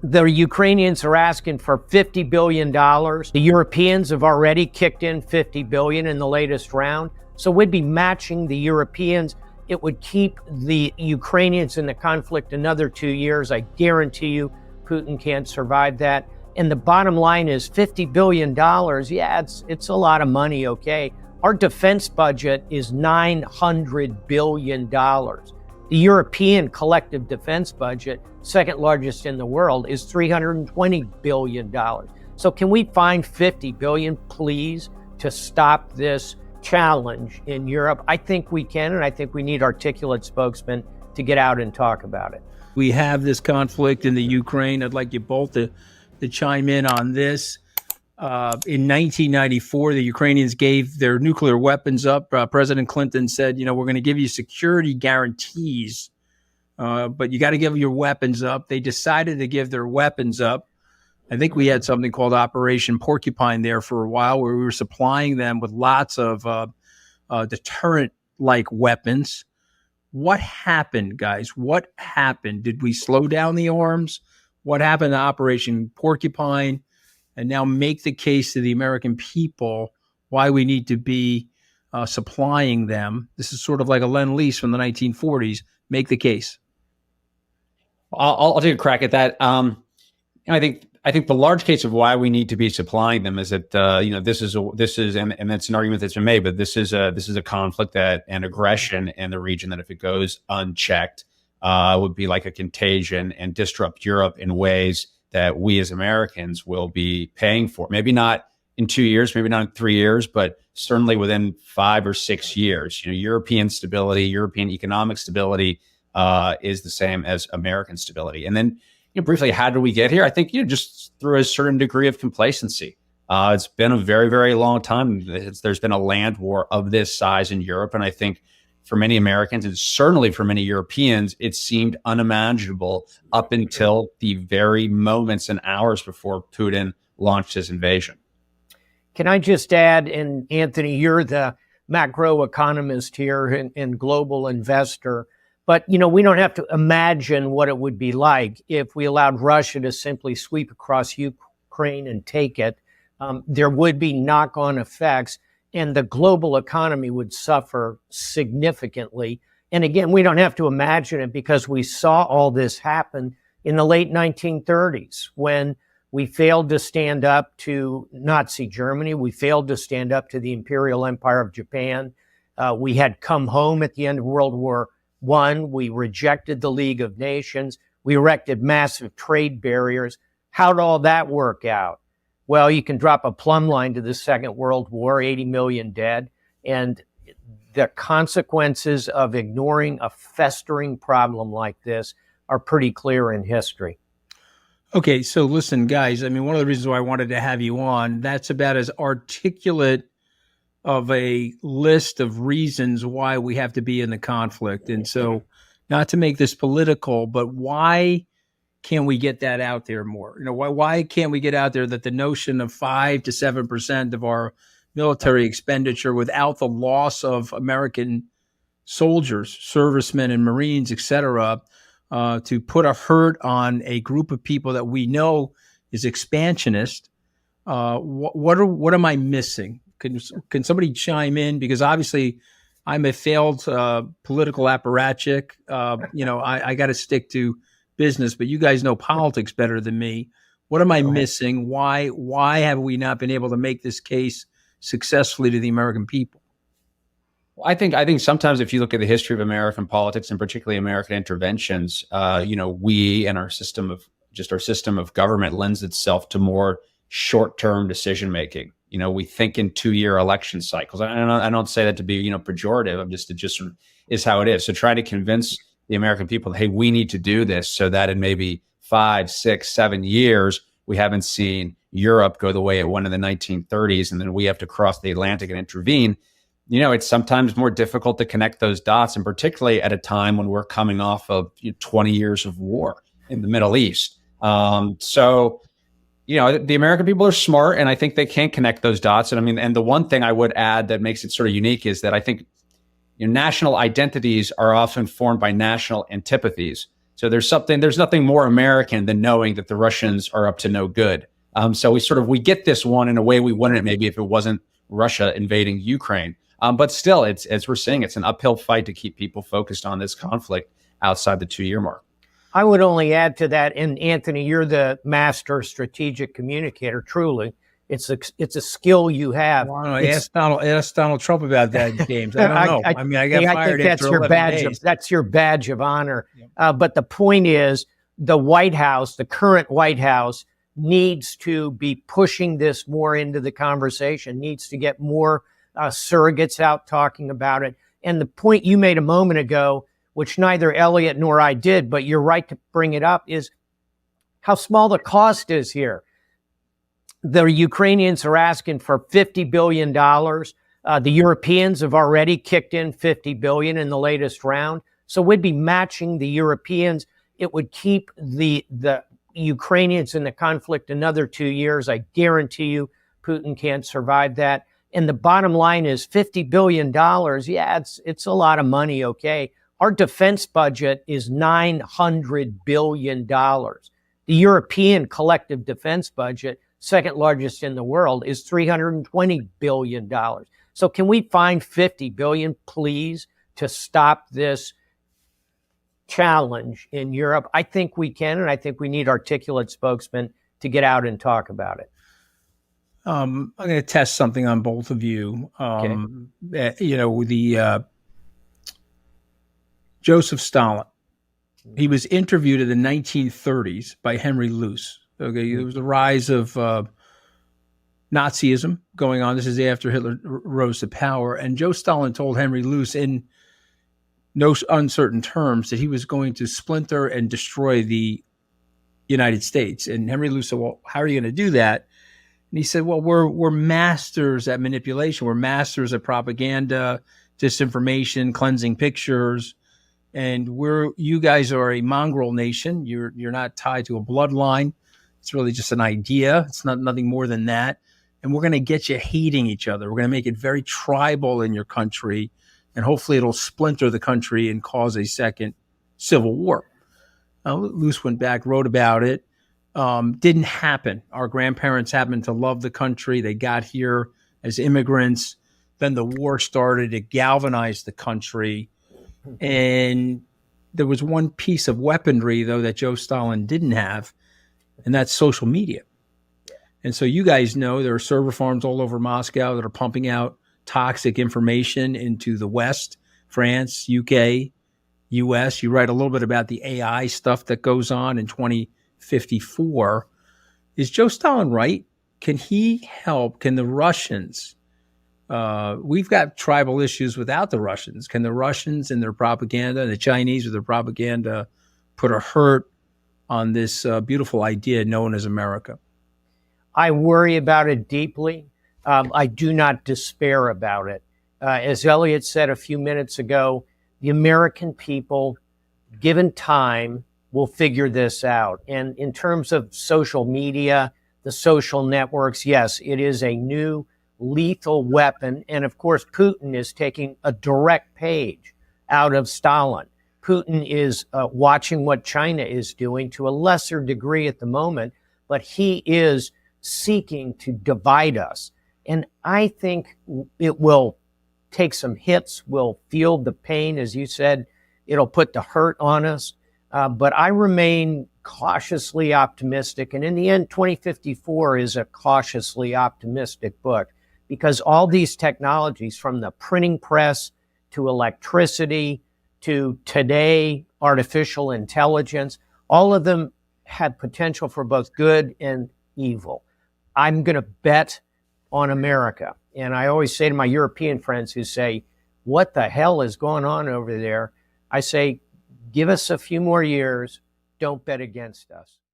The Ukrainians are asking for $50 billion. The Europeans have already kicked in $50 billion in the latest round. So we'd be matching the Europeans. It would keep the Ukrainians in the conflict another 2 years. I guarantee you Putin can't survive that. And the bottom line is $50 billion. Yeah, it's a lot of money, okay? Our defense budget is $900 billion. The European collective defense budget, second largest in the world, is $320 billion. So can we find $50 billion, please, to stop this challenge in Europe? I think we can, and I think we need articulate spokesmen to get out and talk about it. We have this conflict in the Ukraine. I'd like you both to chime in on this. In 1994, the Ukrainians gave their nuclear weapons up. President Clinton said, we're going to give you security guarantees, but you got to give your weapons up. They decided to give their weapons up. I think we had something called Operation Porcupine there for a while, where we were supplying them with lots of deterrent-like weapons. What happened, guys? What happened? Did we slow down the arms? What happened to Operation Porcupine? And now make the case to the American people why we need to be supplying them. This is sort of like a Lend-Lease from the 1940s. Make the case. I'll take a crack at that. I think the large case of why we need to be supplying them is that this is and that's an argument that's been made, but this is a conflict and aggression in the region that if it goes unchecked would be like a contagion and disrupt Europe in ways that we as Americans will be paying for. Maybe not in 2 years, maybe not in 3 years, but certainly within 5 or 6 years. European stability, European economic stability is the same as American stability. And then, briefly, how did we get here? I think, just through a certain degree of complacency. It's been a very, very long time. There's been a land war of this size in Europe. And I think for many Americans, and certainly for many Europeans, it seemed unimaginable up until the very moments and hours before Putin launched his invasion. Can I just add, and Anthony, you're the macroeconomist here and global investor, but we don't have to imagine what it would be like if we allowed Russia to simply sweep across Ukraine and take it. There would be knock-on effects, and the global economy would suffer significantly. And again, we don't have to imagine it because we saw all this happen in the late 1930s when we failed to stand up to Nazi Germany. We failed to stand up to the Imperial Empire of Japan. We had come home at the end of World War I. We rejected the League of Nations. We erected massive trade barriers. How'd all that work out? Well, you can drop a plumb line to the Second World War, 80 million dead, and the consequences of ignoring a festering problem like this are pretty clear in history. Okay, so listen, guys, one of the reasons why I wanted to have you on, that's about as articulate of a list of reasons why we have to be in the conflict. And so, not to make this political, but why can't we get that out there more? Why can't we get out there that the notion of 5 to 7% of our military expenditure without the loss of American soldiers, servicemen and Marines, et cetera, to put a hurt on a group of people that we know is expansionist? What am I missing? Can somebody chime in? Because obviously I'm a failed political apparatchik. I got to stick to business, but you guys know politics better than me. What am I missing? Why have we not been able to make this case successfully to the American people? I think sometimes if you look at the history of American politics and particularly American interventions, we and our system of government lends itself to more short-term decision making. We think in 2-year election cycles. I don't say that to be pejorative. It just is how it is. So trying to convince the American people, hey, we need to do this so that in maybe 5, 6, 7 years, we haven't seen Europe go the way it went in the 1930s, and then we have to cross the Atlantic and intervene. It's sometimes more difficult to connect those dots, and particularly at a time when we're coming off of 20 years of war in the Middle East. So the American people are smart, and I think they can connect those dots. And the one thing I would add that makes it sort of unique is that I think national identities are often formed by national antipathies. So there's nothing more American than knowing that the Russians are up to no good. So we get this one in a way we wouldn't maybe if it wasn't Russia invading Ukraine. But still, it's, as we're saying, it's an uphill fight to keep people focused on this conflict outside the 2-year mark. I would only add to that, and Anthony, you're the master strategic communicator, truly. It's a skill you have. Well, ask Donald Trump about that, James. I don't know. I got fired that's after your 11 badge. days. That's your badge of honor. Yep. But the point is, the White House, the current White House, needs to be pushing this more into the conversation. Needs to get more surrogates out talking about it. And the point you made a moment ago, which neither Elliot nor I did, but you're right to bring it up, is how small the cost is here. The Ukrainians are asking for $50 billion. The Europeans have already kicked in $50 billion in the latest round. So we'd be matching the Europeans. It would keep the Ukrainians in the conflict another 2 years. I guarantee you Putin can't survive that. And the bottom line is $50 billion. Yeah, it's a lot of money, okay. Our defense budget is $900 billion. The European collective defense budget, second largest in the world, is $320 billion. So can we find $50 billion, please, to stop this challenge in Europe? I think we can, and I think we need articulate spokesmen to get out and talk about it. I'm going to test something on both of you. Joseph Stalin. He was interviewed in the 1930s by Henry Luce. Okay, there was the rise of Nazism going on. This is after Hitler rose to power, and Joe Stalin told Henry Luce in no uncertain terms that he was going to splinter and destroy the United States. And Henry Luce said, "Well, how are you going to do that?" And he said, "Well, we're masters at manipulation. We're masters at propaganda, disinformation, cleansing pictures." And you guys are a mongrel nation. You're not tied to a bloodline. It's really just an idea. It's nothing more than that. And we're going to get you hating each other. We're going to make it very tribal in your country. And hopefully it'll splinter the country and cause a second civil war. Luce went back, wrote about it. Didn't happen. Our grandparents happened to love the country. They got here as immigrants. Then the war started. It galvanized the country. And there was one piece of weaponry, though, that Joe Stalin didn't have, and that's social media. And so you guys know there are server farms all over Moscow that are pumping out toxic information into the West, France, UK, US. You write a little bit about the AI stuff that goes on in 2054. Is Joe Stalin right? Can he help? Can the Russians? We've got tribal issues without the Russians. Can the Russians and their propaganda, and the Chinese with their propaganda, put a hurt on this beautiful idea known as America? I worry about it deeply. I do not despair about it. As Elliot said a few minutes ago, the American people, given time, will figure this out. And in terms of social media, the social networks, yes, it is a new lethal weapon. And of course, Putin is taking a direct page out of Stalin. Putin is watching what China is doing to a lesser degree at the moment, but he is seeking to divide us. And I think it will take some hits. We'll feel the pain. As you said, it'll put the hurt on us. But I remain cautiously optimistic. And in the end, 2054 is a cautiously optimistic book, because all these technologies, from the printing press to electricity to today, artificial intelligence, all of them have potential for both good and evil. I'm going to bet on America. And I always say to my European friends who say, what the hell is going on over there? I say, give us a few more years. Don't bet against us.